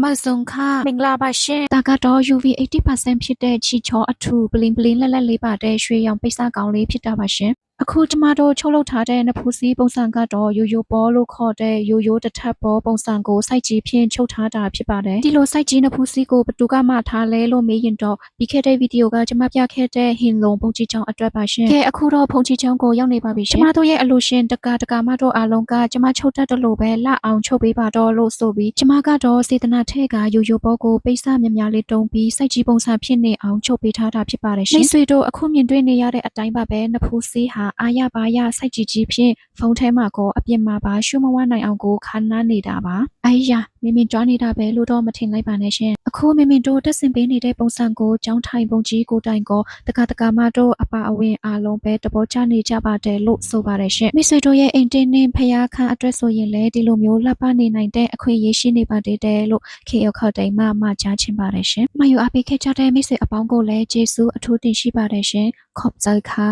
มาส่งค่ะมิงลาบาเช่ตากาดอ UV 80%ဖြစ်တဲ့ချီချောအထူပလင်းပလင်းလက်လက်လေးပါတဲ့ရွှေရောင်ပိတ်စကောင်းလေးဖြစ်တာပါရှင်အခုကျမတို့ချုပ်လုပ်ထားတဲ့နဖူးစီပုံစံကတော့ရိုးရိုးပေါ်လို့ခေါ်တဲ့ရိုးရိုးတစ်ထပ်ပေါ်ပုံစံကိုစိုက်ကြီးဖြင့်ချုပ်ထားတာဖြစ်ပါတယ်ဒီလိုစိုက်ကြီးနဖူးစီကိုဘသူကမှထားလဲလို့မေးရင်တော့ပြီးခဲ့တဲ့ဗီဒီယိုကကျမပြခဲ့တဲ့ဟင်လုံပုံကြီးချောင်းအတွက်ပါရှင်ကဲအခုတော့ပုံကြီးချောင်းကိုရောက်နေပါပြီရှင်ကျမတို့ရဲ့အလို့ရှင်တကာမတို့အားလုံးကကျမချုပ်တတ်တယ်လို့ပဲလှအောင်ချုပ်ပေးပါတော့လို့ဆိုပြီးကျမကတော့စေတနာထဲကရိုးရိုးပေါ်ကိုပိတ်စများများလေးတုံးပြီးစိုက်ကြီးပုံစံဖြစ်နေအောင်ချုပ်ပေးထားတာဖြစ်ပါတယ်ရှင်မိတ်ဆွေတို့အခုမြင်တွေ့နေရတဲ့အတိုင်းပါပဲနဖူးစီဟာအာရပါရစိုက်ကြီးဖြင့်ဖုန်းထဲမှာကောအပြင်မှာပါရှုမဝနိုင်အောင်ကိုခါနားနေတာပါအေးရမင်းကြွားနေတာပဲလို့တော့မထင်လိုက်ပါနဲ့ရှင်အခုမင်းတို့တက်ဆင်ပေးနေတဲ့ပုံစံကိုကြောင်းထိုင်ပုံကြီးကိုတိုင်ကောတကာမတို့အပါအဝင်အားလုံးပဲတဘောချနေကြပါတယ်လို့ဆိုပါတယ်ရှင်မိတ်ဆွေတို့ရဲ့အိမ်တင်းနှင်းဖျားခန့်အတွက်ဆိုရင်လည်းဒီလိုမျိုးလှပနေနိုင်တဲ့အခွင့်အရေးရှိနေပါသေးတယ်လို့ခေယခတ်တိုင်မှကြားချင်ပါတယ်ရှင်မယူအားပေးခဲ့ကြတဲ့မိတ်ဆွေအပေါင်းကိုလည်းကျေးဇူးအထူးတင်ရှိပါတယ်ရှင်ခေါပဇိုက်ခါ